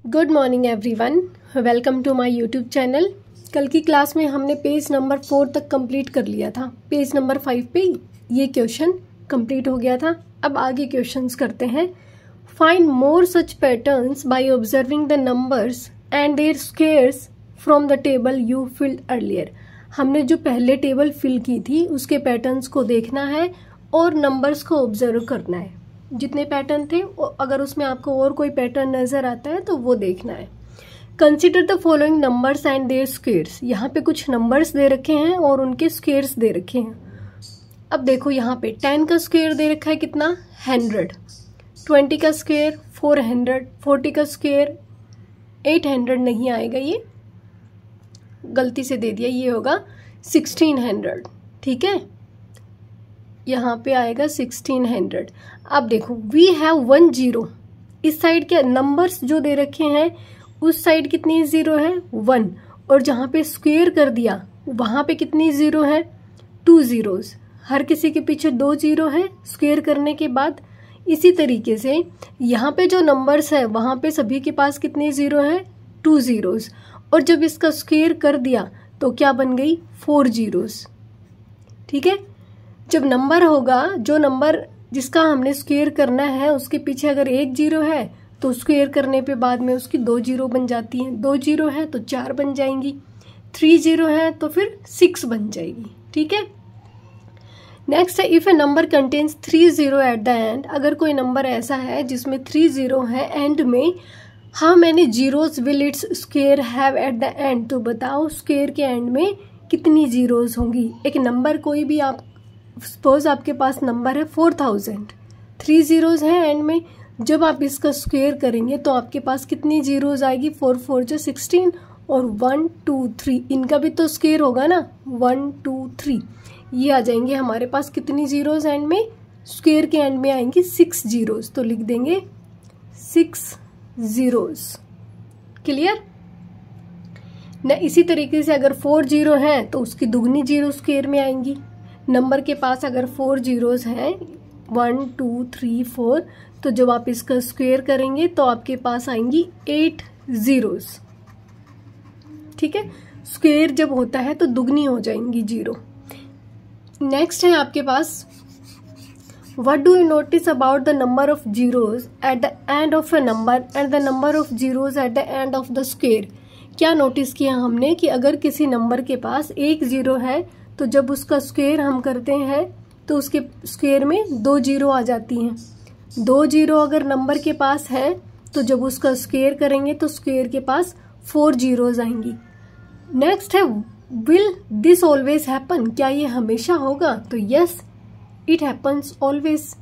Good morning everyone, welcome to my YouTube channel. कल की class में हमने पेज नंबर 4 तक कंप्लीट कर लिया था। पेज नंबर 5 पे ये क्वेश्चन कंप्लीट हो गया था। अब आगे क्वेश्चंस करते हैं। Find more such patterns by observing the numbers and their squares from the table you filled earlier. हमने जो पहले टेबल फिल की थी उसके पैटर्न्स को देखना है और नंबर्स को ऑब्जर्व करना है। जितने पैटर्न थे, अगर उसमें आपको और कोई पैटर्न नजर आता है तो वो देखना है। Consider the following numbers and their squares. यहाँ पे कुछ नंबर्स दे रखे हैं और उनके स्क्वायर्स दे रखे हैं। अब देखो यहाँ पे 10 का स्क्वायर दे रखा है कितना, 100। 20 का स्क्वायर 400। 40 का स्क्वायर 800 नहीं आएगा, ये गलती से दे दिया, ये होगा 1600। ठीक है, यहाँ पे आएगा 1600। अब देखो वी हैव 1 0। इस साइड के नंबर्स जो दे रखे हैं उस साइड कितनी जीरो है, 1। और जहाँ पे स्क्वायर कर दिया वहाँ पे कितनी जीरो है, 2 zeros। हर किसी के पीछे 2 0 है स्क्वायर करने के बाद। इसी तरीके से यहाँ पे जो नंबर्स है वहाँ पे सभी के पास कितनी जीरो है, 2 zeros। और जब इसका स्क्वायर कर दिया तो क्या बन गई, 4 zeros। ठीक है, जब नंबर होगा, जो नंबर जिसका हमने स्क्वायर करना है उसके पीछे अगर 1 0 है तो स्क्वायर करने पे बाद में उसकी 2 0 बन जाती हैं। 2 0 है तो 4 बन जाएंगी, 3 0 है तो फिर 6 बन जाएगी। ठीक है, नेक्स्ट है if A number contains 3 0 eight the and. अगर कोई नंबर ऐसा है जिसमें 3 0 है एंड में, how many zeros will its square have eight the and. तो बताओ स्क्वायर के एंड में कितनी जीरोस होंगी। एक नंबर कोई भी, आप सपोज आपके पास नंबर है 4000, 3 zeros हैं एंड में, जब आप इसका स्क्वायर करेंगे तो आपके पास कितनी जीरोस आएगी, 4 4 जो 16 और 1 2 3, इनका भी तो स्क्वायर होगा ना, 1 2 3, ये आ जाएंगे हमारे पास कितनी जीरोस एंड में, स्क्वायर के एंड में आएंगी 6 zeros। तो लिख देंगे 6 zeros। क्लियर ना। इसी तरीके से अगर 4 0 है तो उसकी दुगनी जीरो स्क्वायर में आएंगी। नंबर के पास अगर 4 zeros हैं, 1 2 3 4, तो जब आप इसका स्क्वायर करेंगे तो आपके पास आएंगी 8 zeros। ठीक है, स्क्वायर जब होता है तो दुगनी हो जाएंगी जीरो। नेक्स्ट है आपके पास what do you notice about the number of zeros at the end of a number and the number of zeros at the end of the square. क्या नोटिस किया हमने कि अगर किसी नंबर के पास 1 0 है तो जब उसका स्क्वायर हम करते हैं तो उसके स्क्वायर में 2 0 आ जाती हैं। 2 0 अगर नंबर के पास है तो जब उसका स्क्वायर करेंगे तो स्क्वायर के पास 4 zeros आएंगी। नेक्स्ट है विल दिस ऑलवेज हैपन। क्या ये हमेशा होगा, तो yes it happens always,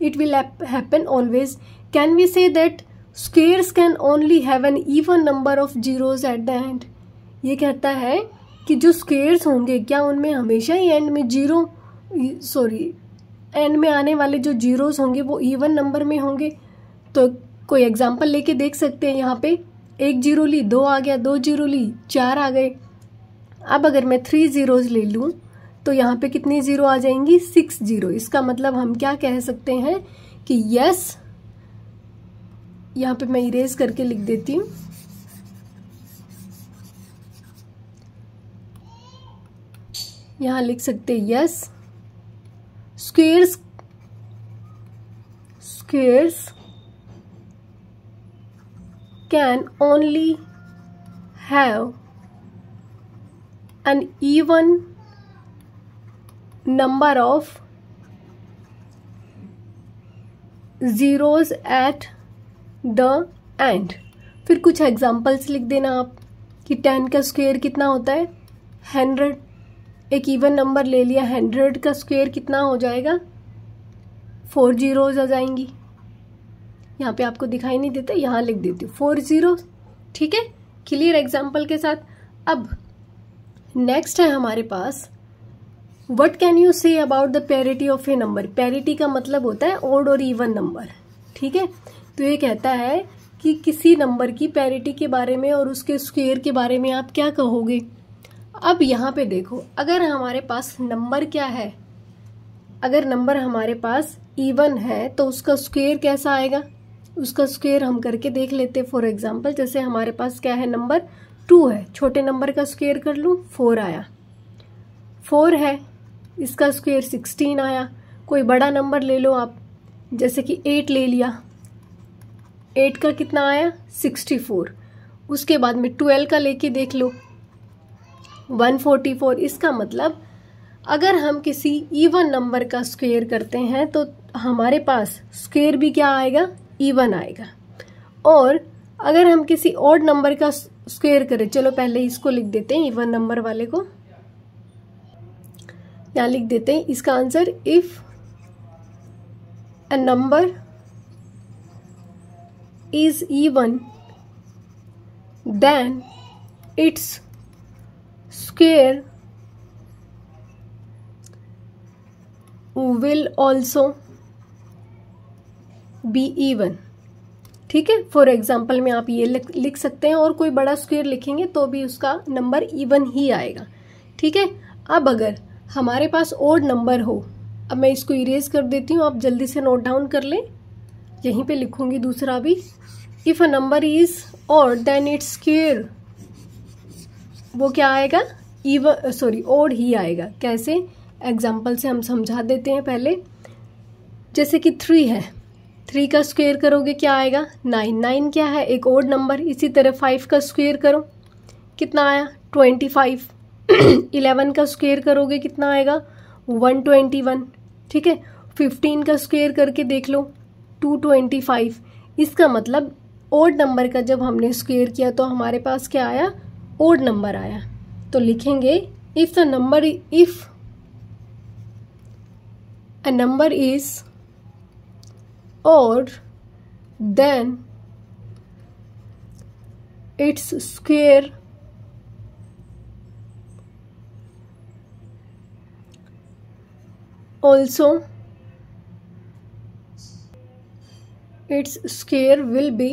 it will happen always. Can we say that squares can only have an even number of zeros at the end. ये कहता है कि जो स्क्वायर्स होंगे क्या उनमें हमेशा ही एंड में एंड में आने वाले जो जीरोस होंगे वो इवन नंबर में होंगे। तो कोई एग्जांपल लेके देख सकते हैं। यहाँ पे 1 0 ली, 2 आ गया, 2 0 ली, 4 आ गए। अब अगर मैं 3 zeros ले लूँ तो यहाँ पे कितनी जीरो आ जाएंगी, 6 0। इसका मतलब हम क्या कह सकते हैं कि यस, यहाँ पे मैं इरेज करके लिख देती हूँ, यहाँ लिख सकते हैं yes squares can only have an even number of zeros at the end। फिर कुछ एग्जांपल्स लिख देना आप कि 10 का स्क्वायर कितना होता है, 100। एक इवन नंबर ले लिया, 100 का स्क्वायर कितना हो जाएगा, 4 zeros आ जाएंगी। यहाँ पे आपको दिखाई नहीं देता, यहाँ लिख देती हूँ 4 zeros। ठीक है, क्लियर एग्जाम्पल के साथ। अब नेक्स्ट है हमारे पास what can you say about the parity of a number. Parity का मतलब होता है ऑड और इवन नंबर। ठीक है, तो ये कहता है कि किसी नंबर की पैरिटी के बारे में और उसके स्क्वायर के बारे में आप क्या कहोगे। अब यहाँ पे देखो, अगर हमारे पास नंबर क्या है, अगर नंबर हमारे पास इवन है तो उसका स्क्वायर कैसा आएगा, उसका स्क्वायर हम करके देख लेते हैं। फॉर एग्जांपल जैसे हमारे पास क्या है, नंबर 2 है, छोटे नंबर का स्क्वायर कर लूँ, 4 आया। 4 है, इसका स्क्वायर 16 आया। कोई बड़ा नंबर ले लो आप, जैसे कि 8 ले लिया, 8 का कितना आया, 64। उसके बाद में 12 का लेके देख लो, 144। इसका मतलब अगर हम किसी इवन नंबर का स्क्वायर करते हैं तो हमारे पास स्क्वायर भी क्या आएगा, इवन आएगा। और अगर हम किसी ऑड नंबर का स्क्वायर करें, चलो पहले इसको लिख देते हैं, इवन नंबर वाले को यहाँ लिख देते हैं। इसका answer, if a number is even then it's square will also be even। ठीक है, फॉर एग्जाम्पल में आप ये लिख सकते हैं, और कोई बड़ा स्क्वायर लिखेंगे तो भी उसका नंबर इवन ही आएगा। ठीक है, अब अगर हमारे पास ओड नंबर हो, अब मैं इसको इरेज कर देती हूँ, आप जल्दी से नोट डाउन कर लें, यहीं पे लिखूंगी दूसरा भी। If a number is odd then it's square, वो क्या आएगा, इवन, सॉरी ओड ही आएगा। कैसे, एग्जाम्पल से हम समझा देते हैं पहले। जैसे कि 3 है, 3 का स्क्वायर करोगे क्या आएगा, 9। 9 क्या है, एक ओड नंबर। इसी तरह 5 का स्क्वायर करो, कितना आया, 25। 11 का स्क्वायर करोगे कितना आएगा, 121। ठीक है, 15 का स्क्वायर करके देख लो, 225। इसका मतलब ओड नंबर का जब हमने स्क्वायर किया तो हमारे पास क्या आया, ओड नंबर आया। तो लिखेंगे, if the number, if a number is odd then its square also its square will be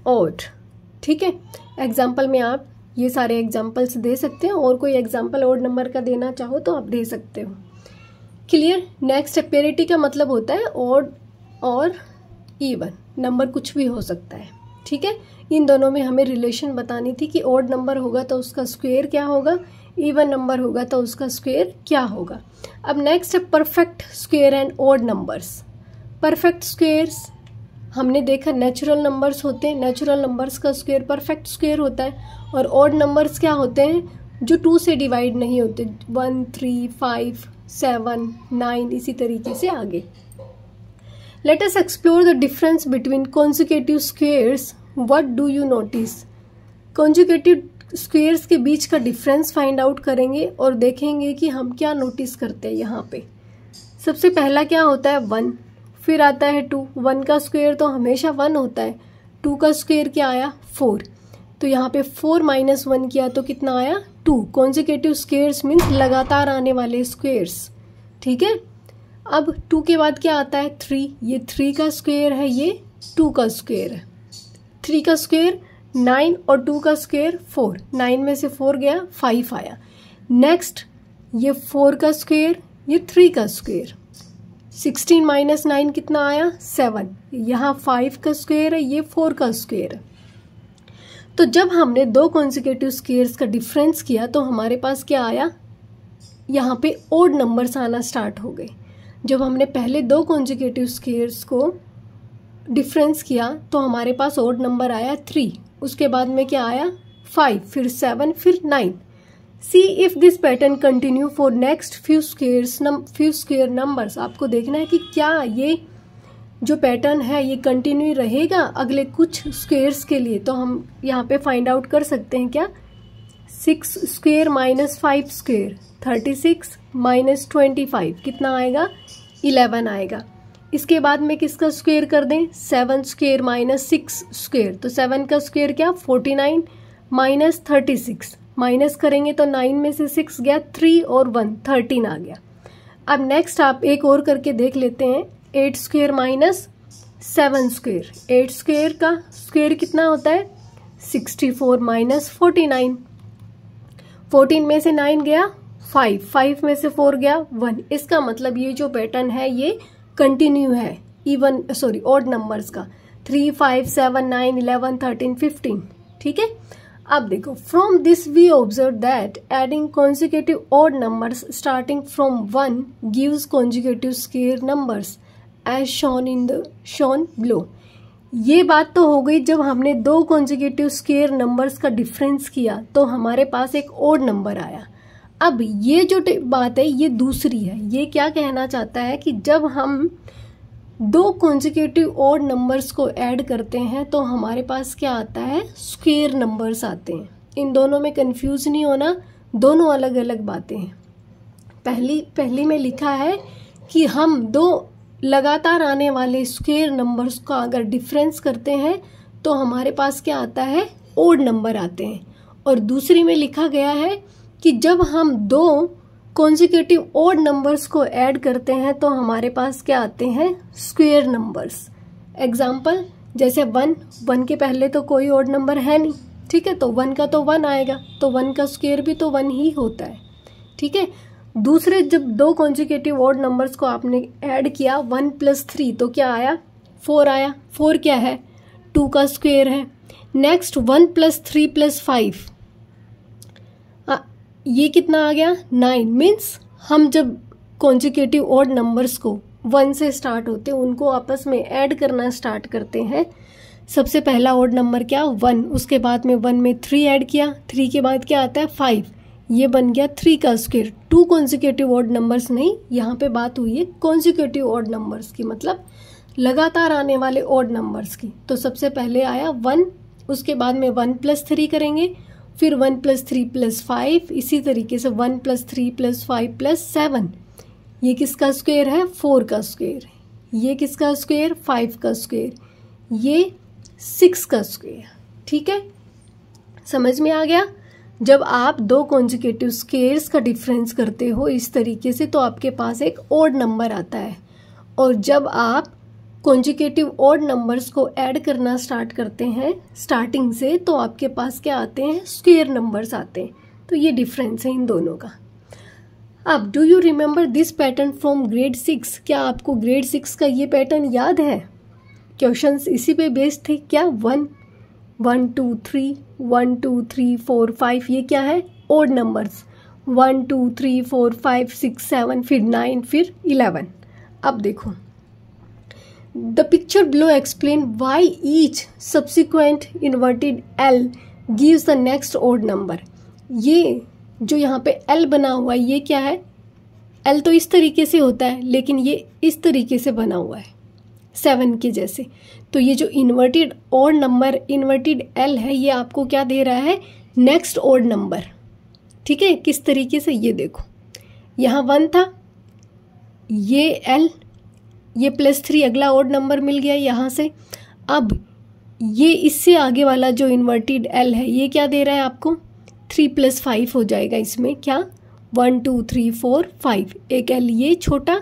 odd। ठीक है, एग्जाम्पल में आप ये सारे एग्जाम्पल्स दे सकते हैं, और कोई एग्जाम्पल ओड नंबर का देना चाहो तो आप दे सकते हो। क्लियर। नेक्स्ट, पेरिटी का मतलब होता है ओड और इवन, नंबर कुछ भी हो सकता है। ठीक है, इन दोनों में हमें रिलेशन बतानी थी कि ओड नंबर होगा तो उसका स्क्वायर क्या होगा, इवन नंबर होगा तो उसका स्क्वायर क्या होगा। अब नेक्स्ट है perfect square and odd numbers. Perfect squares हमने देखा नेचुरल नंबर्स होते हैं, नेचुरल नंबर्स का स्क्वायर परफेक्ट स्क्वायर होता है। और ऑड नंबर्स क्या होते हैं, जो 2 से डिवाइड नहीं होते, 1, 3, 5, 7, 9, इसी तरीके से आगे। Let us explore the difference between consecutive squares, what do you notice. Consecutive squares के बीच का डिफरेंस फाइंड आउट करेंगे और देखेंगे कि हम क्या नोटिस करते हैं यहाँ पे। सबसे पहला क्या होता है, 1, फिर आता है 2। 1 का स्क्वायर तो हमेशा 1 होता है, 2 का स्क्वायर क्या आया, 4। तो यहाँ पे 4 - 1 किया तो कितना आया, 2। कॉन्जिक्यूटिव स्क्वायर्स मीन्स लगातार आने वाले स्क्वायर्स। ठीक है, अब 2 के बाद क्या आता है, 3। ये 3 का स्क्वायर है, ये 2 का स्क्वायर है। 3 का स्क्वायर 9 और 2 का स्क्वायर 4। 9 में से 4 गया, 5 आया। नेक्स्ट ये 4 का स्क्वायर, ये 3 का स्क्वायर। 16 - 9 कितना आया, 7। यहाँ 5 का स्क्वायर है, ये 4 का स्क्वायर है। तो जब हमने 2 कॉन्जिक्यूटिव स्क्वायर्स का डिफरेंस किया तो हमारे पास क्या आया, यहाँ पे ओड नंबर्स आना स्टार्ट हो गए। जब हमने पहले 2 कॉन्जिक्यूटिव स्क्वायर्स को डिफरेंस किया तो हमारे पास ओड नंबर आया 3। उसके बाद में क्या आया, 5, फिर 7, फिर 9। See if this pattern continue for next few square numbers. आपको देखना है कि क्या ये जो पैटर्न है ये कंटिन्यू रहेगा अगले कुछ स्क्वायर्स के लिए। तो हम यहाँ पे फाइंड आउट कर सकते हैं क्या, 6 स्क्वायर - 5 स्क्वायर, 36 - 25 कितना आएगा, 11 आएगा। इसके बाद में किसका स्क्वायर कर दें, 7 स्क्वायर - 6 स्क्वायर। तो 7 का स्क्वायर क्या, 49 - 36, माइनस करेंगे तो 9 में से 6 गया, 3 और 1 13 आ गया। अब नेक्स्ट आप एक और करके देख लेते हैं, 8 स्क्वायर - 7 स्क्वायर। 8 स्क्वायर का स्क्वायर कितना होता है, 64 - 49। 14 में से 9 गया, 5 में से 4 गया 1। इसका मतलब ये जो पैटर्न है ये कंटिन्यू है ऑड नंबर्स का। 3, 5, 7, 9, 11, 13, 15। ठीक है। अब देखो, from this we observe that adding consecutive odd numbers starting from 1 gives consecutive square numbers as shown below. ये बात तो हो गई जब हमने दो कॉन्जिक्यूटिव स्क्वायर नंबर्स का डिफरेंस किया तो हमारे पास एक ऑड नंबर आया। अब ये जो बात है ये दूसरी है। ये क्या कहना चाहता है कि जब हम दो कॉन्जिक्यूटिव ऑड नंबर्स को ऐड करते हैं तो हमारे पास क्या आता है, स्क्वायर नंबर्स आते हैं। इन दोनों में कंफ्यूज नहीं होना, दोनों अलग अलग बातें हैं। पहली में लिखा है कि हम दो लगातार आने वाले स्क्वायर नंबर्स का अगर डिफरेंस करते हैं तो हमारे पास क्या आता है, ऑड नंबर आते हैं। और दूसरी में लिखा गया है कि जब हम दो कॉन्जिक्यूटिव ऑड नंबर्स को ऐड करते हैं तो हमारे पास क्या आते हैं, स्क्वायर नंबर्स। एग्जाम्पल जैसे 1 के पहले तो कोई ऑड नंबर है नहीं, ठीक है, तो 1 का तो 1 आएगा, तो 1 का स्क्वायर भी तो 1 ही होता है। ठीक है। दूसरे जब दो कॉन्जिक्यूटिव ऑड नंबर्स को आपने ऐड किया 1 + 3 तो क्या आया, 4 आया। 4 क्या है, 2 का स्क्वायर है। नेक्स्ट 1 + 3 + 5, ये कितना आ गया, 9। मीन्स हम जब कॉन्जिक्यूटिव ऑड नंबर्स को 1 से स्टार्ट होते हैं उनको आपस में ऐड करना स्टार्ट करते हैं। सबसे पहला ऑड नंबर क्या, 1, उसके बाद में 1 में 3 ऐड किया, 3 के बाद क्या आता है 5, ये बन गया 3 का स्क्वायर। 2 कॉन्जिक्यूटिव ऑड नंबर्स नहीं, यहाँ पे बात हुई है कॉन्जिक्यूटिव ऑड नंबर्स की, मतलब लगातार आने वाले ऑड नंबर्स की। तो सबसे पहले आया 1, उसके बाद में 1 + 3 करेंगे, फिर 1 + 3 + 5, इसी तरीके से 1 + 3 + 5 + 7। ये किसका स्क्वायर है, 4 का स्क्वायर। ये किसका स्क्वायर, 5 का स्क्वायर। ये 6 का स्क्वायर। ठीक है, समझ में आ गया। जब आप दो कॉन्जिक्यूटिव स्क्वायर्स का डिफरेंस करते हो इस तरीके से तो आपके पास एक ऑड नंबर आता है। और जब आप कॉन्जिक्यूटिव ऑड नंबर्स को ऐड करना स्टार्ट करते हैं स्टार्टिंग से तो आपके पास क्या आते हैं, स्क्वायर नंबर्स आते हैं। तो ये डिफरेंस है इन दोनों का। अब do you remember this pattern from grade 6? क्या आपको ग्रेड 6 का ये पैटर्न याद है? क्वेश्चंस इसी पे बेस्ड थे क्या। 1 2 3 1 2 3 4 5, ये क्या है, ऑड नंबर्स। 1 2 3 4 5 6 7, फिर 9, फिर 11। अब देखो, the picture below explain why each subsequent inverted L gives the next odd number. ये जो यहाँ पे L बना हुआ है ये क्या है, L तो इस तरीके से होता है लेकिन ये इस तरीके से बना हुआ है 7 के जैसे। तो ये जो inverted odd number inverted L है ये आपको क्या दे रहा है, नेक्स्ट ऑड नंबर। ठीक है, किस तरीके से, ये देखो यहाँ 1 था, ये L, ये +3 अगला ऑड नंबर मिल गया यहाँ से। अब ये इससे आगे वाला जो इन्वर्टेड L है ये क्या दे रहा है आपको, 3 + 5 हो जाएगा इसमें क्या, 1 2 3 4 5, एक L ये छोटा,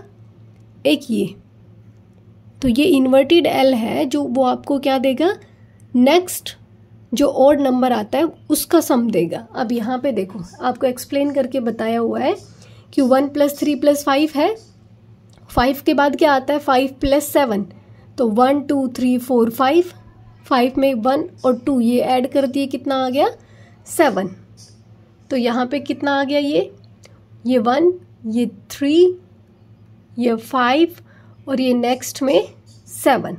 एक ये। तो ये इन्वर्टेड L है जो वो आपको क्या देगा, नेक्स्ट जो ऑड नंबर आता है उसका सम देगा। अब यहाँ पे देखो आपको एक्सप्लेन करके बताया हुआ है कि 1 + 3 + 5 है, 5 के बाद क्या आता है 5 + 7, तो 1 2 3 4 5, 5 में 1 और 2 ये ऐड कर दिए, कितना आ गया 7। तो यहाँ पे कितना आ गया, ये 1, ये 3, ये 5 और ये नेक्स्ट में 7।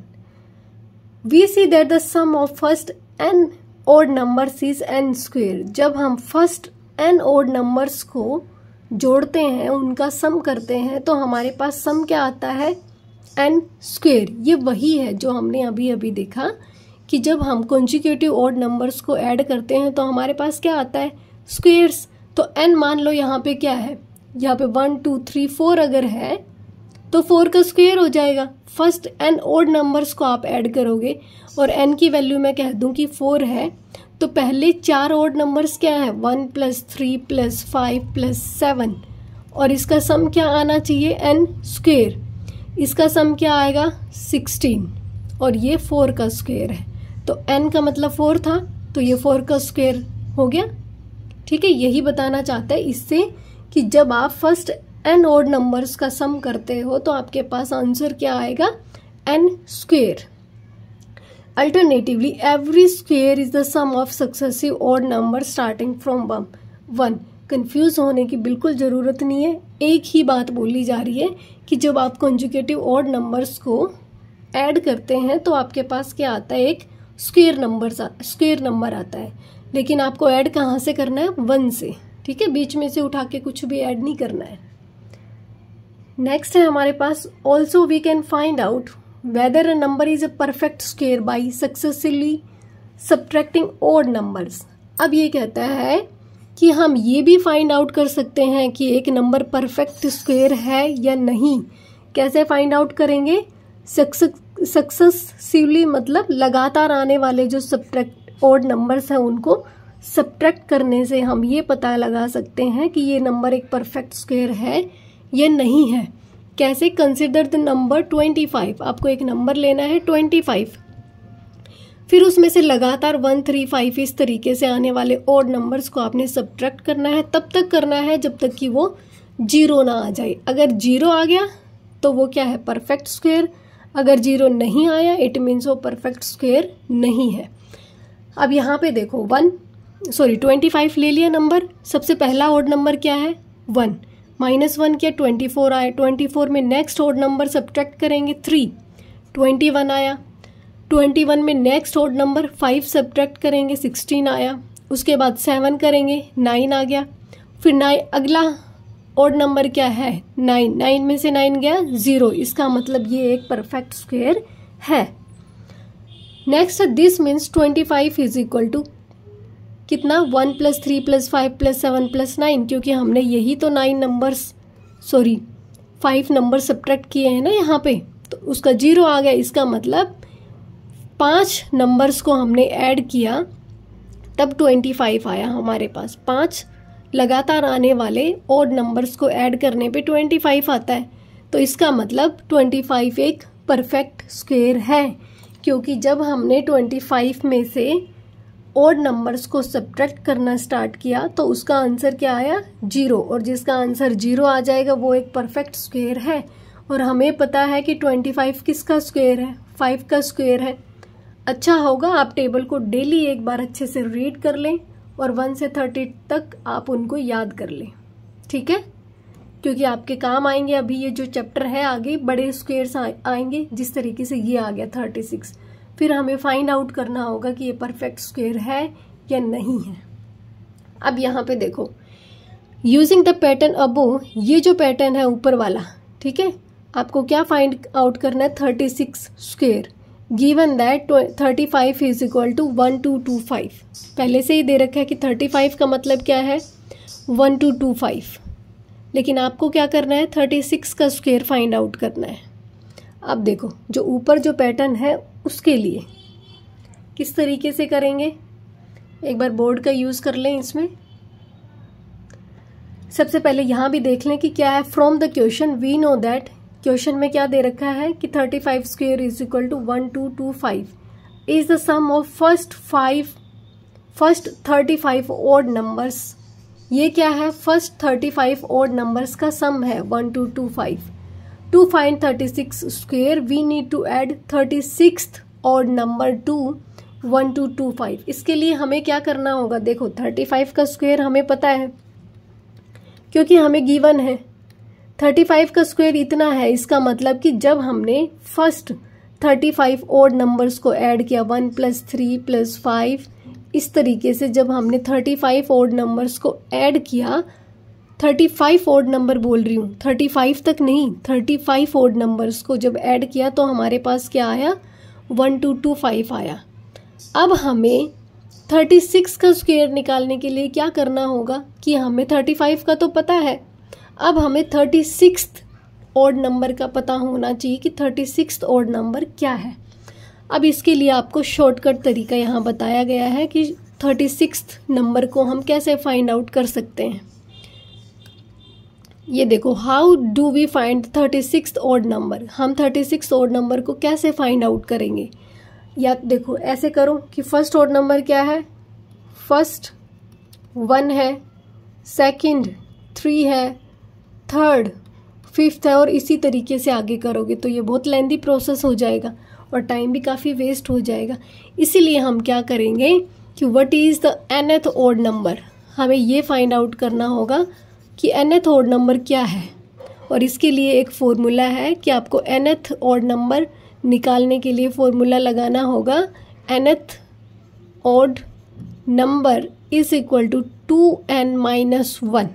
We see that the sum of first n odd numbers is n square. जब हम फर्स्ट n ऑड नंबर्स को जोड़ते हैं उनका सम करते हैं तो हमारे पास सम क्या आता है, n स्क्वायर। ये वही है जो हमने अभी अभी देखा कि जब हम कॉन्जिक्यूटिव ऑड नंबर्स को ऐड करते हैं तो हमारे पास क्या आता है, स्क्वायर्स। तो n मान लो यहाँ पे क्या है, यहाँ पे 1 2 3 4 अगर है तो 4 का स्क्वायर हो जाएगा। फर्स्ट n ऑड नंबर्स को आप ऐड करोगे और n की वैल्यू मैं कह दूं कि 4 है तो पहले 4 ऑड नंबर्स क्या है, 1 + 3 + 5 + 7 और इसका सम क्या आना चाहिए, n स्क्वायर। इसका सम क्या आएगा 16 और ये 4 का स्क्वायर है। तो n का मतलब 4 था तो ये 4 का स्क्वायर हो गया। ठीक है, यही बताना चाहता है इससे कि जब आप फर्स्ट n ऑड नंबर्स का सम करते हो तो आपके पास आंसर क्या आएगा, n square. Alternatively every square is the sum of successive odd number starting from 1। Confuse होने की बिल्कुल ज़रूरत नहीं है, एक ही बात बोली जा रही है कि जब आप कॉन्जुगेटिव ऑड नंबर्स को ऐड करते हैं तो आपके पास क्या आता है, एक स्क्वेयर नंबर आता है। लेकिन आपको ऐड कहाँ से करना है, 1 से, ठीक है, बीच में से उठा के कुछ भी ऐड नहीं करना है। नेक्स्ट है हमारे पास also we can find out whether a number is a perfect square by successively subtracting odd numbers. अब ये कहता है कि हम ये भी फाइंड आउट कर सकते हैं कि एक नंबर परफेक्ट स्क्वेयर है या नहीं। कैसे फाइंड आउट करेंगे, सक्सेसिवली मतलब लगातार आने वाले जो सब्ट्रैक्ट ऑड नंबर्स हैं उनको सब्ट्रैक्ट करने से हम ये पता लगा सकते हैं कि ये नंबर एक परफेक्ट स्क्वेयर है या नहीं है। कैसे, कंसिडर द नंबर 25। आपको एक नंबर लेना है 25, फिर उसमें से लगातार 1, 3, 5 इस तरीके से आने वाले ऑड नंबर्स को आपने सब्ट्रैक्ट करना है। तब तक करना है जब तक कि वो 0 ना आ जाए। अगर 0 आ गया तो वो क्या है, परफेक्ट स्क्वेयर। अगर 0 नहीं आया इट मीन्स वो परफेक्ट स्क्वेयर नहीं है। अब यहाँ पे देखो 25 ले लिया नंबर। सबसे पहला ऑड नंबर क्या है, 1, -1 किया 24 आया। 24 में नेक्स्ट ऑड नंबर सब्ट्रैक्ट करेंगे 3, 21 आया। 21 में नेक्स्ट ऑड नंबर 5 सब्ट्रैक्ट करेंगे 16 आया। उसके बाद 7 करेंगे 9 आ गया। फिर 9 अगला ऑड नंबर क्या है, 9 में से 9 गया 0। इसका मतलब ये एक परफेक्ट स्क्वेयर है। Next this means 25 is equal to कितना, 1 + 3 + 5 + 7 + 9, क्योंकि हमने यही तो 5 नंबर सब्ट्रैक्ट किए हैं ना यहाँ पे, तो उसका 0 आ गया। इसका मतलब 5 नंबर्स को हमने ऐड किया तब 25 आया हमारे पास। 5 लगातार आने वाले ऑड नंबर्स को ऐड करने पे 25 आता है। तो इसका मतलब 25 एक परफेक्ट स्क्वेयर है, क्योंकि जब हमने 25 में से ऑड नंबर्स को सब्ट्रैक्ट करना स्टार्ट किया तो उसका आंसर क्या आया, 0। और जिसका आंसर 0 आ जाएगा वो एक परफेक्ट स्क्वेयर है। और हमें पता है कि 25 किसका स्क्वेयर है, 5 का स्क्वेयर है। अच्छा होगा आप टेबल को डेली एक बार अच्छे से रीड कर लें और 1 से 30 तक आप उनको याद कर लें, ठीक है, क्योंकि आपके काम आएंगे। अभी ये जो चैप्टर है आगे बड़े स्क्वेयर्स आएंगे, जिस तरीके से ये आ गया 36। फिर हमें फाइंड आउट करना होगा कि ये परफेक्ट स्क्वेयर है या नहीं है। अब यहाँ पे देखो, यूजिंग द पैटर्न अबोव, ये जो पैटर्न है ऊपर वाला, ठीक है, आपको क्या फाइंड आउट करना है, 36 square. Given that 35 is equal to 1 to 25। पहले से ही दे रखा है कि 35 का मतलब क्या है, 1 to 25। लेकिन आपको क्या करना है, 36 का स्क्वेयर फाइंड आउट करना है। अब देखो जो ऊपर जो पैटर्न है उसके लिए किस तरीके से करेंगे, एक बार बोर्ड का यूज़ कर लें इसमें। सबसे पहले यहाँ भी देख लें कि क्या है। From the question we know that, question में क्या दे रखा है कि 35 square is equal to 1 2 2 5 is the sum of first 35 odd numbers. ये क्या है, फर्स्ट 35 ऑड नंबर्स का सम है 1 2 2 5। To find 36 square we need to add 36th odd number to 1 2 2 5। इसके लिए हमें क्या करना होगा, देखो 35 का स्क्वेयर हमें पता है क्योंकि हमें गिवन है 35 का स्क्वायर इतना है। इसका मतलब कि जब हमने फर्स्ट 35 ऑड नंबर्स को ऐड किया 1 + 3 + 5, इस तरीके से जब हमने 35 ऑड नंबर्स को ऐड किया, 35 ऑड नंबर बोल रही हूँ, 35 तक नहीं, 35 ऑड नंबर्स को जब ऐड किया तो हमारे पास क्या आया, 1 2 2 5 आया। अब हमें 36 का स्क्वायर निकालने के लिए क्या करना होगा कि हमें 35 का तो पता है, अब हमें 36th ऑड नंबर का पता होना चाहिए कि 36th ऑड नंबर क्या है। अब इसके लिए आपको शॉर्टकट तरीका यहाँ बताया गया है कि 36th नंबर को हम कैसे फाइंड आउट कर सकते हैं। ये देखो, how do we find 36th odd number. हम 36th ऑड नंबर को कैसे फाइंड आउट करेंगे, या देखो ऐसे करो कि फर्स्ट ऑड नंबर क्या है, फर्स्ट 1 है, सेकंड 3 है, थर्ड, फिफ्थ है, और इसी तरीके से आगे करोगे तो ये बहुत लेंदी प्रोसेस हो जाएगा और टाइम भी काफ़ी वेस्ट हो जाएगा। इसीलिए हम क्या करेंगे कि what is the nth odd number, हमें ये फाइंड आउट करना होगा कि nth ऑड नंबर क्या है। और इसके लिए एक फॉर्मूला है कि आपको nth ऑड नंबर निकालने के लिए फॉर्मूला लगाना होगा nth odd number is equal to 2n-1।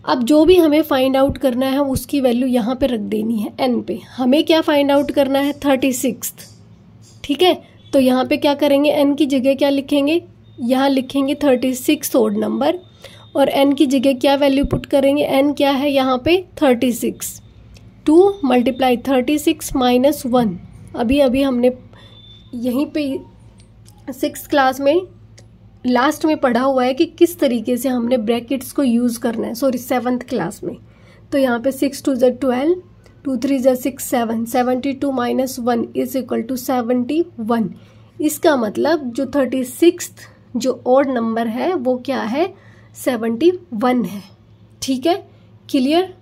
अब जो भी हमें फाइंड आउट करना है उसकी वैल्यू यहाँ पे रख देनी है n पे। हमें क्या फाइंड आउट करना है 36, ठीक है। तो यहाँ पे क्या करेंगे, n की जगह क्या लिखेंगे, यहाँ लिखेंगे 36 ऑड नंबर, और n की जगह क्या वैल्यू पुट करेंगे, n क्या है यहाँ पे 36, 2 मल्टीप्लाई 36 माइनस 1। अभी हमने यहीं पे 6th क्लास में लास्ट में पढ़ा हुआ है कि किस तरीके से हमने ब्रैकेट्स को यूज़ करना है, सॉरी 7th क्लास में। तो यहाँ पे 6 2 ज़ा 12, 2 3 ज़ा 6 7, 72 माइनस 1 इज इक्वल टू 71। इसका मतलब जो 36 जो ऑड नंबर है वो क्या है, 71 है, ठीक है। क्लियर।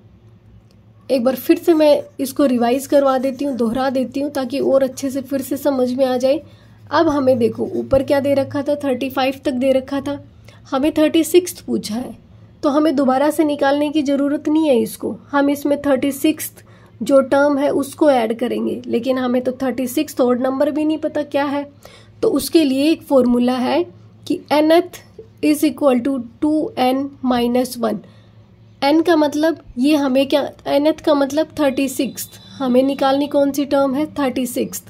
एक बार फिर से मैं इसको रिवाइज करवा देती हूँ, दोहरा देती हूँ ताकि और अच्छे से फिर से समझ में आ जाए। अब हमें देखो ऊपर क्या दे रखा था, 35 तक दे रखा था, हमें 36 पूछा है, तो हमें दोबारा से निकालने की ज़रूरत नहीं है इसको। हम इसमें 36 जो टर्म है उसको ऐड करेंगे, लेकिन हमें तो 36 ऑड नंबर भी नहीं पता क्या है। तो उसके लिए एक फॉर्मूला है कि nth is equal to 2n-1। n का मतलब ये हमें क्या, nth का मतलब 36, हमें निकालनी कौन सी टर्म है 36।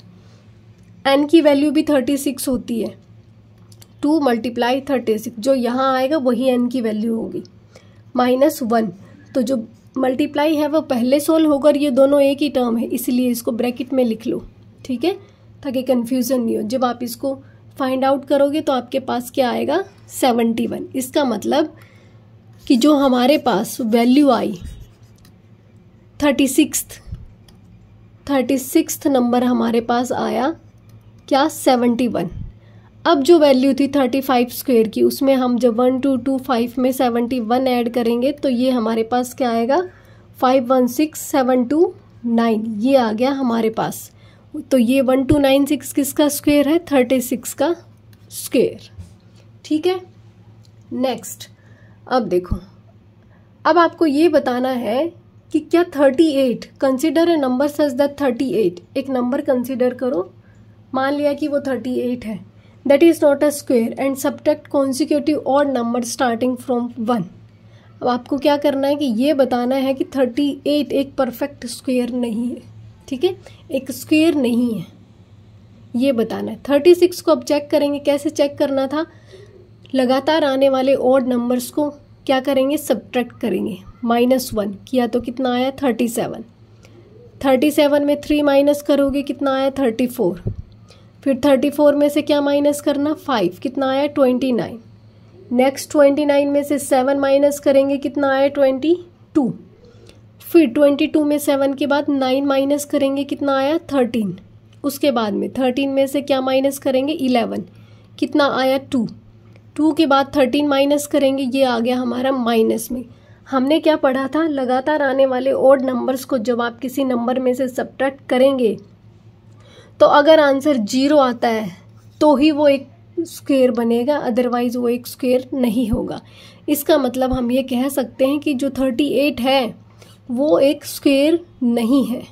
n की वैल्यू भी 36 होती है, 2 मल्टीप्लाई 36, जो यहाँ आएगा वही n की वैल्यू होगी, माइनस 1। तो जो मल्टीप्लाई है वो पहले सोल्व होगा और ये दोनों एक ही टर्म है, इसलिए इसको ब्रैकेट में लिख लो, ठीक है, ताकि कन्फ्यूज़न नहीं हो। जब आप इसको फाइंड आउट करोगे तो आपके पास क्या आएगा 71। इसका मतलब कि जो हमारे पास वैल्यू आई 36th नंबर हमारे पास आया क्या 71। अब जो वैल्यू थी 35 स्क्वायर की, उसमें हम जब 1 2 2 5 में 71 ऐड करेंगे तो ये हमारे पास क्या आएगा 516729, ये आ गया हमारे पास। तो ये 1296 किसका स्क्वायर है, 36 का स्क्वायर, ठीक है। नेक्स्ट, अब देखो, अब आपको ये बताना है कि क्या 38, consider a number such that 38, एक नंबर कंसिडर करो, मान लिया कि वो 38 है, that is not a square and subtract consecutive odd number starting from 1। अब आपको क्या करना है कि ये बताना है कि 38 एक परफेक्ट स्क्वायर नहीं है, ठीक है, एक स्क्वायर नहीं है, ये बताना है। 36 को अब चेक करेंगे, कैसे चेक करना था, लगातार आने वाले ऑड नंबर्स को क्या करेंगे, सब्ट्रैक्ट करेंगे, -1 किया तो कितना आया 37, 37 में 3 माइनस करोगे कितना आया 34, फिर 34 में से क्या माइनस करना 5, कितना आया 29, नेक्स्ट 29 में से 7 माइनस करेंगे कितना आया 22, फिर 22 में 7 के बाद 9 माइनस करेंगे कितना आया 13, उसके बाद में 13 में से क्या माइनस करेंगे 11, कितना आया 2 के बाद 13 माइनस करेंगे, ये आ गया हमारा माइनस में। हमने क्या पढ़ा था, लगातार आने वाले ऑड नंबर्स को जब आप किसी नंबर में से सब्ट्रैक्ट करेंगे तो अगर आंसर 0 आता है तो ही वो एक स्क्वायर बनेगा, अदरवाइज वो एक स्क्वायर नहीं होगा। इसका मतलब हम ये कह सकते हैं कि जो 38 है वो एक स्क्वायर नहीं है,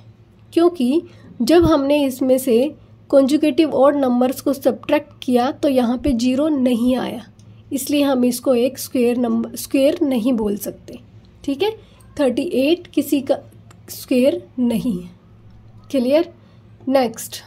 क्योंकि जब हमने इसमें से कॉन्जुगेटिव ऑड नंबर्स को सब्ट्रैक्ट किया तो यहाँ पे 0 नहीं आया, इसलिए हम इसको एक स्क्वायर नहीं बोल सकते, ठीक है। 38 किसी का स्क्वायर नहीं है, clear. Next,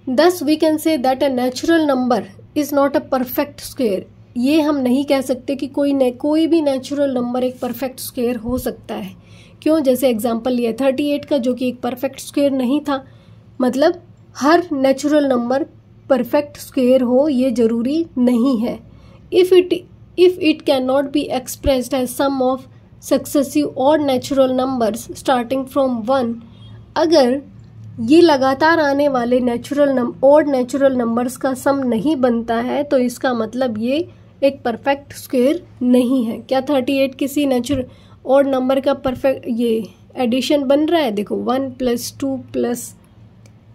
thus we can say that a natural number is not a perfect square। ये हम नहीं कह सकते कि कोई भी नेचुरल नंबर एक परफेक्ट स्क्वायर हो सकता है। क्यों, जैसे एग्जांपल लिया 38 का जो कि एक परफेक्ट स्क्वायर नहीं था, मतलब हर नेचुरल नंबर परफेक्ट स्क्वायर हो ये ज़रूरी नहीं है। If it can not be expressed as sum of successive odd natural numbers starting from 1, अगर ये लगातार आने वाले ऑड नेचुरल नंबर्स का सम नहीं बनता है तो इसका मतलब ये एक परफेक्ट स्क्वायर नहीं है। क्या 38 किसी नेचुरल और नंबर का परफेक्ट ये एडिशन बन रहा है? देखो 1 + 2 +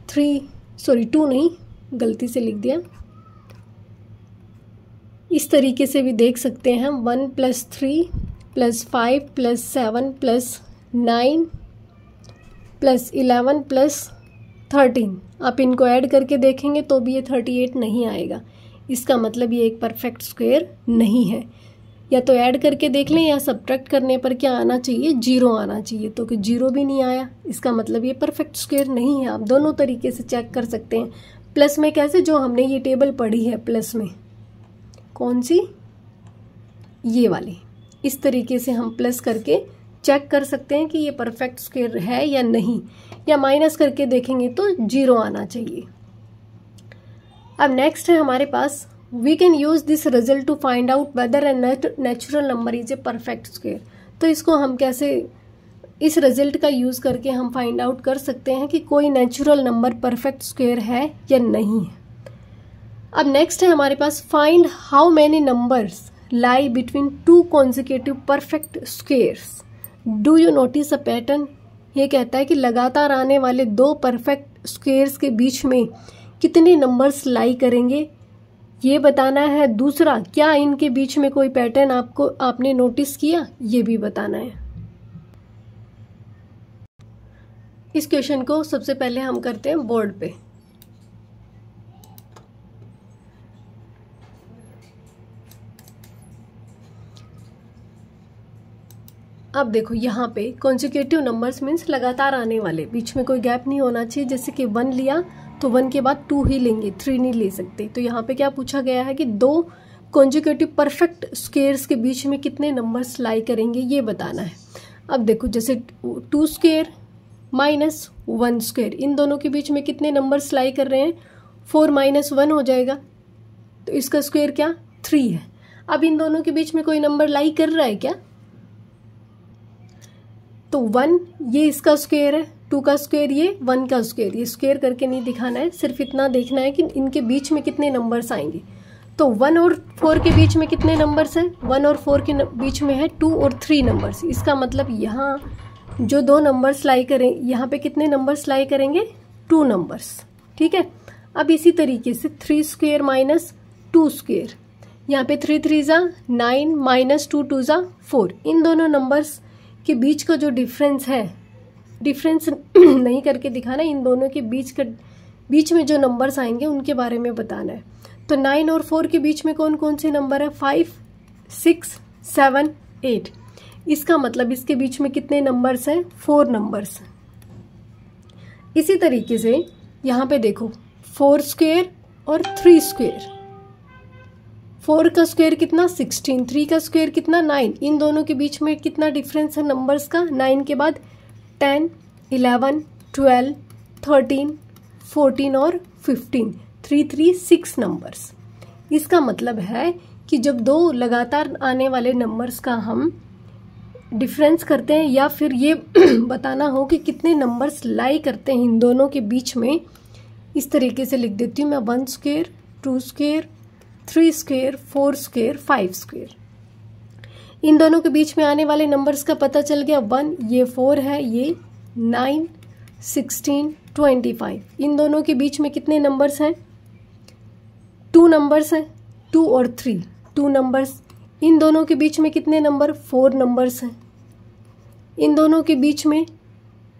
3, सॉरी 2 नहीं, गलती से लिख दिया। इस तरीके से भी देख सकते हैं हम 1 + 3 + 5 + 7 + 9 + 11 + 13। आप इनको ऐड करके देखेंगे तो भी ये 38 नहीं आएगा। इसका मतलब ये एक परफेक्ट स्क्वायर नहीं है। या तो ऐड करके देख लें या सब्ट्रैक्ट करने पर क्या आना चाहिए? 0 आना चाहिए। तो कि 0 भी नहीं आया, इसका मतलब ये परफेक्ट स्क्वायर नहीं है। आप दोनों तरीके से चेक कर सकते हैं। प्लस में कैसे? जो हमने ये टेबल पढ़ी है प्लस में, कौन सी? ये वाली। इस तरीके से हम प्लस करके चेक कर सकते हैं कि ये परफेक्ट स्क्वायर है या नहीं। या माइनस करके देखेंगे तो 0 आना चाहिए। अब नेक्स्ट है हमारे पास, we can use this result to find out whether a natural number is a perfect square. तो इसको हम कैसे, इस रिजल्ट का यूज करके हम फाइंड आउट कर सकते हैं कि कोई नेचुरल नंबर परफेक्ट स्क्वायर है या नहीं है। अब नेक्स्ट है हमारे पास, find how many numbers lie between 2 consecutive perfect squares. Do you notice a pattern? ये कहता है कि लगातार आने वाले 2 परफेक्ट स्क्वायर्स के बीच में कितने नंबर्स लाई करेंगे, ये बताना है। दूसरा, क्या इनके बीच में कोई पैटर्न आपने नोटिस किया, ये भी बताना है। इस क्वेश्चन को सबसे पहले हम करते हैं बोर्ड पे। अब देखो यहाँ पे कॉन्जिक्यूटिव नंबर्स मीन्स लगातार आने वाले, बीच में कोई गैप नहीं होना चाहिए। जैसे कि 1 लिया तो 1 के बाद 2 ही लेंगे, 3 नहीं ले सकते। तो यहाँ पे क्या पूछा गया है कि 2 कॉन्जिक्यूटिव परफेक्ट स्क्वायर्स के बीच में कितने नंबर्स लाई करेंगे, ये बताना है। अब देखो जैसे 2 स्क्वायर माइनस 1 स्क्वायर, इन दोनों के बीच में कितने नंबर्स लाई कर रहे हैं? 4 - 1 हो जाएगा। तो इसका स्क्वायर क्या? 3 है। अब इन दोनों के बीच में कोई नंबर लाई कर रहा है क्या? तो 1 ये इसका स्क्वायर है, 2 का स्क्वायर ये, 1 का स्क्वायर ये। स्क्वायर करके नहीं दिखाना है, सिर्फ इतना देखना है कि इनके बीच में कितने नंबर्स आएंगे। तो 1 और 4 के बीच में कितने नंबर्स हैं? 1 और 4 के बीच में है 2 और 3 नंबर्स। इसका मतलब यहाँ जो 2 नंबर्स लाई करें, यहाँ पे कितने नंबर्स लाई करेंगे? 2 नंबर्स। ठीक है। अब इसी तरीके से 3 स्क्वायर माइनस 2 स्क्वायर, यहाँ पे 3 3 ज़ा 9 माइनस 2 2 ज़ा 4। इन दोनों नंबर्स के बीच का जो डिफरेंस है, डिफरेंस नहीं करके दिखाना, इन दोनों के बीच में जो नंबर्स आएंगे उनके बारे में बताना है। तो 9 और 4 के बीच में कौन कौन से नंबर है? 5 6 7 8। इसका मतलब इसके बीच में कितने नंबर्स हैं? 4 नंबर्स। इसी तरीके से यहाँ पे देखो 4 स्क्वायर और 3 स्क्वायर। 4 का स्क्वायर कितना? 16। 3 का स्क्वायर कितना? 9। इन दोनों के बीच में कितना डिफरेंस है नंबर्स का? 9 के बाद 10 11 12 13 14 और 15। 3 3 6 नंबर्स। इसका मतलब है कि जब 2 लगातार आने वाले नंबर्स का हम डिफरेंस करते हैं या फिर ये बताना हो कि कितने नंबर्स लाई करते हैं इन दोनों के बीच में, इस तरीके से लिख देती हूँ मैं। 1 square 2 square 3 square 4 square 5 square. इन दोनों के बीच में आने वाले नंबर्स का पता चल गया। 1 ये 4 है, ये 9 16 25। इन दोनों के बीच में कितने नंबर्स हैं? 2 नंबर्स हैं, 2 और 3 2 नंबर्स। इन दोनों के बीच में कितने नंबर? 4 नंबर्स हैं। इन दोनों के बीच में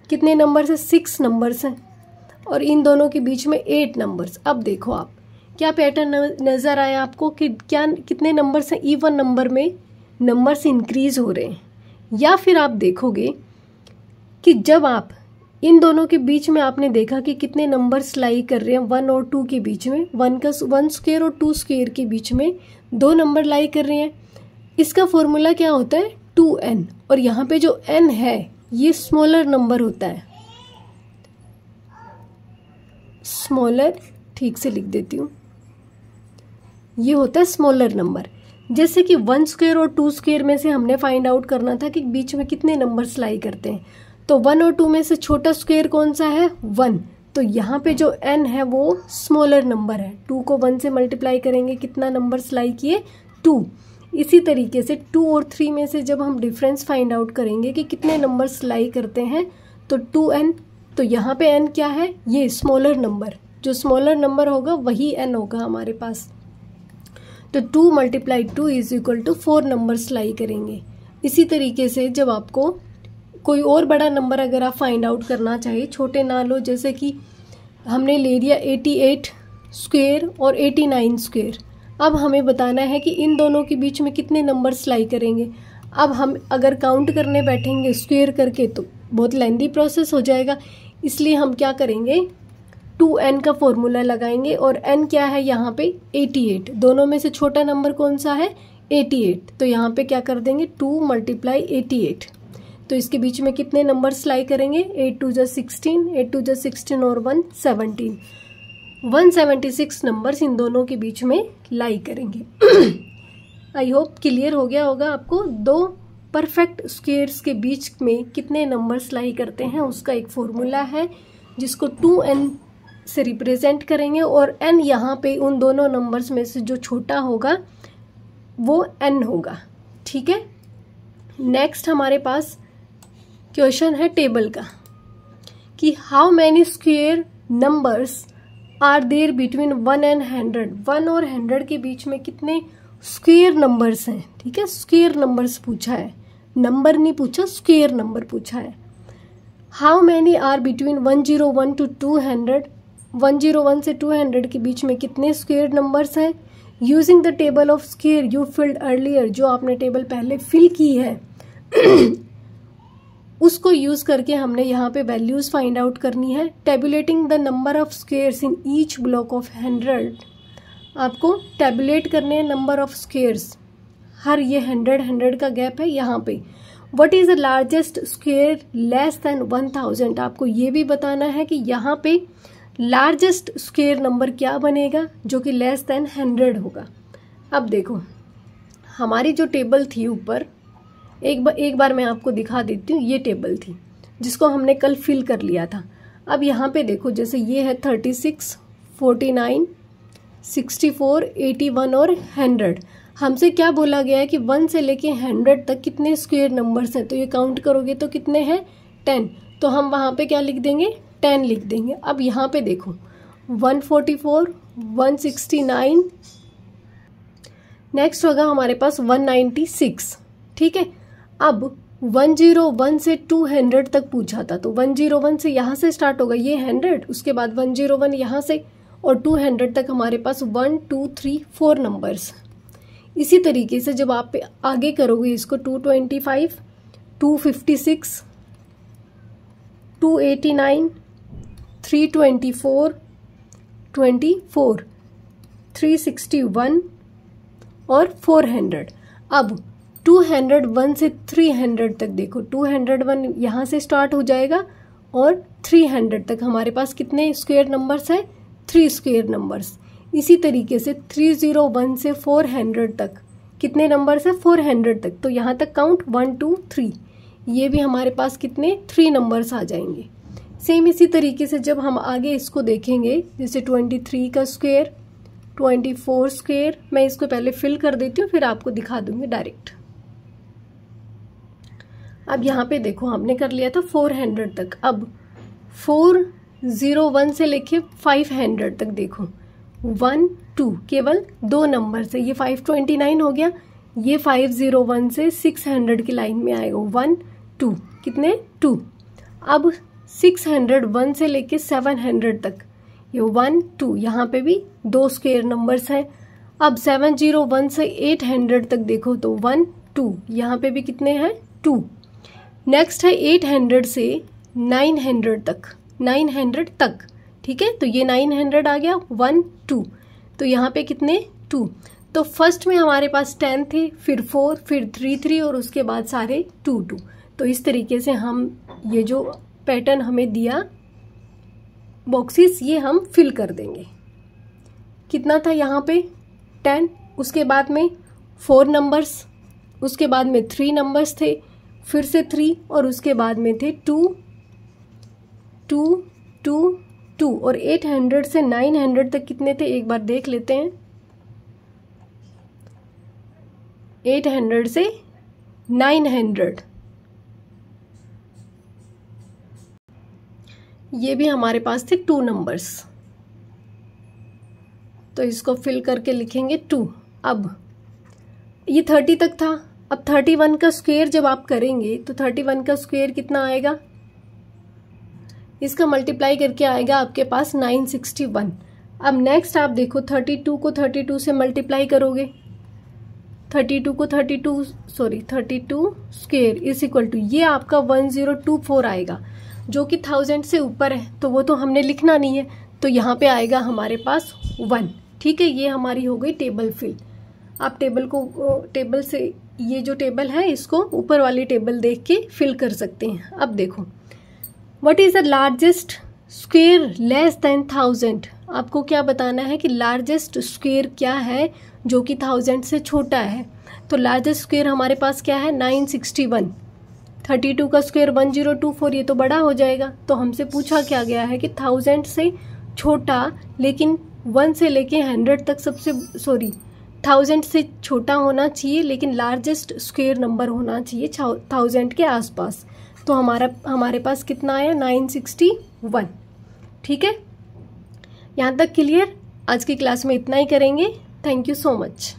कितने नंबर्स हैं? 6 नंबर्स हैं। और इन दोनों के बीच में 8 नंबर्स। अब देखो आप क्या पैटर्न नज़र आया आपको कि क्या कितने नंबर्स हैं? इवन नंबर में नंबर्स इंक्रीज हो रहे हैं। या फिर आप देखोगे कि जब आप इन दोनों के बीच में आपने देखा कि कितने नंबर्स लाई कर रहे हैं 1 और 2 के बीच में, 1 स्क्वायर और 2 स्क्वायर के बीच में 2 नंबर लाई कर रहे हैं। इसका फॉर्मूला क्या होता है? 2n। और यहाँ पे जो n है ये स्मॉलर नंबर होता है। स्मॉलर, ठीक से लिख देती हूँ, ये होता है स्मॉलर नंबर। जैसे कि 1 स्क्वायर और 2 स्क्वायर में से हमने फाइंड आउट करना था कि बीच में कितने नंबर्स लाई करते हैं। तो 1 और 2 में से छोटा स्क्वायर कौन सा है? 1। तो यहाँ पे जो n है वो स्मॉलर नंबर है। 2 को 1 से मल्टीप्लाई करेंगे, कितना नंबर्स लाई किए? 2। इसी तरीके से 2 और 3 में से जब हम डिफरेंस फाइंड आउट करेंगे कि कितने नंबर्स लाई करते हैं, तो 2n, तो यहाँ पे n क्या है, ये स्मॉलर नंबर, जो स्मॉलर नंबर होगा वही n होगा हमारे पास। तो 2 × 2 = 4 नंबर्स लाई करेंगे। इसी तरीके से जब आपको कोई और बड़ा नंबर अगर आप फाइंड आउट करना चाहिए, छोटे ना लो, जैसे कि हमने ले लिया 88 स्क्वायर और 89 स्क्वायर, अब हमें बताना है कि इन दोनों के बीच में कितने नंबर्स लाई करेंगे। अब हम अगर काउंट करने बैठेंगे स्क्वायर करके तो बहुत लेंदी प्रोसेस हो जाएगा, इसलिए हम क्या करेंगे, 2n का फॉर्मूला लगाएंगे और n क्या है यहाँ पे 88, दोनों में से छोटा नंबर कौन सा है 88, तो यहाँ पे क्या कर देंगे 2 × 88, तो इसके बीच में कितने नंबर्स लाई करेंगे, 8 2 16, 8 2 16 और 1 17, 176 नंबर्स इन दोनों के बीच में लाई करेंगे। आई होप क्लियर हो गया होगा आपको। दो परफेक्ट स्क्वायर्स के बीच में कितने नंबर्स लाई करते हैं उसका एक फॉर्मूला है, जिसको 2n से रिप्रेजेंट करेंगे और n यहाँ पे उन दोनों नंबर्स में से जो छोटा होगा वो n होगा। ठीक है, नेक्स्ट हमारे पास क्वेश्चन है टेबल का कि how many square numbers are there between 1 and 100। 1 और 100 के बीच में कितने स्क्वायर नंबर्स हैं। ठीक है, स्क्वायर नंबर्स पूछा है, नंबर नहीं पूछा, स्क्वायर नंबर पूछा है। How many are between 101 to 200। 101 से 200 के बीच में कितने स्क्वायर नंबर्स हैं। Using the table of square you filled earlier, जो आपने टेबल पहले फिल की है उसको यूज करके हमने यहाँ पे वैल्यूज फाइंड आउट करनी है। Tabulating the number of squares in each block of 100, आपको टेबुलेट करने हैं नंबर ऑफ स्क्वायर्स, हर ये 100 का गैप है यहाँ पे। What is the largest square less than 1000, आपको ये भी बताना है कि यहाँ पे लार्जेस्ट स्क्वायर नंबर क्या बनेगा जो कि लेस देन 100 होगा। अब देखो हमारी जो टेबल थी ऊपर, एक बार मैं आपको दिखा देती हूँ, ये टेबल थी जिसको हमने कल फिल कर लिया था। अब यहाँ पे देखो, जैसे ये है 36, 49, 64, 81 और 100। हमसे क्या बोला गया है कि 1 से लेके 100 तक कितने स्क्वायर नंबर्स हैं, तो ये काउंट करोगे तो कितने हैं 10, तो हम वहाँ पे क्या लिख देंगे 10 लिख देंगे। अब यहाँ पे देखो 144, 169, नेक्स्ट होगा हमारे पास 196। ठीक है, अब 101 से 200 तक पूछा था, तो 101 से यहाँ से स्टार्ट होगा ये 100, उसके बाद 101 यहाँ से और 200 तक हमारे पास 1 2 3 4 नंबर्स। इसी तरीके से जब आप आगे करोगे इसको 225, 256, 289, 324, 24, 361 और 400। अब 201 से 300 तक देखो, 201 यहाँ से स्टार्ट हो जाएगा और 300 तक हमारे पास कितने स्क्वायर नंबर्स हैं 3 स्क्वायर नंबर्स। इसी तरीके से 301 से 400 तक कितने नंबर्स हैं 400 तक, तो यहाँ तक काउंट 1 2 3, ये भी हमारे पास कितने 3 नंबर्स आ जाएंगे। सेम इसी तरीके से जब हम आगे इसको देखेंगे, जैसे 23 का स्क्वायर, 24 स्क्वायर, मैं इसको पहले फिल कर देती हूँ फिर आपको दिखा दूंगी डायरेक्ट। अब यहाँ पे देखो हमने कर लिया था 400 तक, अब 401 से लेके 500 तक देखो 1 2, केवल 2 नंबर से, ये 529 हो गया, ये 501 से 600 की लाइन में आएगा 1 2, कितने 2। अब 601 से लेके 700 तक ये 1 2, यहाँ पे भी 2 स्क्वायर नंबर्स हैं। अब 701 से 800 तक देखो तो 1 2, यहाँ पे भी कितने हैं 2। नेक्स्ट है 800 से 900 तक, 900 तक, ठीक है, तो ये 900 आ गया 1 2, तो यहाँ पे कितने 2। तो फर्स्ट में हमारे पास 10 थे, फिर 4, फिर 3 3 और उसके बाद सारे 2 2। तो इस तरीके से हम ये जो पैटर्न हमें दिया बॉक्सेस, ये हम फिल कर देंगे। कितना था यहाँ पे 10, उसके बाद में 4 नंबर्स, उसके बाद में 3 नंबर्स थे, फिर से 3 और उसके बाद में थे 2 2 2 2 और 800 से 900 तक कितने थे एक बार देख लेते हैं। 800 से 900, ये भी हमारे पास थे 2 नंबर्स, तो इसको फिल करके लिखेंगे 2। अब ये 30 तक था, अब 31 का स्क्वायर जब आप करेंगे तो 31 का स्क्वायर कितना आएगा, इसका मल्टीप्लाई करके आएगा आपके पास 961। अब नेक्स्ट आप देखो 32 को 32 से मल्टीप्लाई करोगे, 32 स्क्वायर इज इक्वल टू, ये आपका 1024 आएगा जो कि 1000 से ऊपर है, तो वो तो हमने लिखना नहीं है, तो यहाँ पे आएगा हमारे पास 1। ठीक है, ये हमारी हो गई टेबल फिल। आप टेबल से ये जो टेबल है इसको ऊपर वाली टेबल देख के फिल कर सकते हैं। अब देखो what is the largest square less than 1000, आपको क्या बताना है कि लार्जेस्ट स्क्वायर क्या है जो कि 1000 से छोटा है। तो लार्जेस्ट स्क्वायर हमारे पास क्या है 961, 32 का स्क्वायर 1024, ये तो बड़ा हो जाएगा। तो हमसे पूछा क्या गया है कि 1000 से छोटा लेकिन 1 से लेके 100 तक 1000 से छोटा होना चाहिए लेकिन लार्जेस्ट स्क्वायर नंबर होना चाहिए 1000 के आसपास। तो हमारे पास कितना आया 961। ठीक है, यहाँ तक क्लियर। आज की क्लास में इतना ही करेंगे। Thank you so much.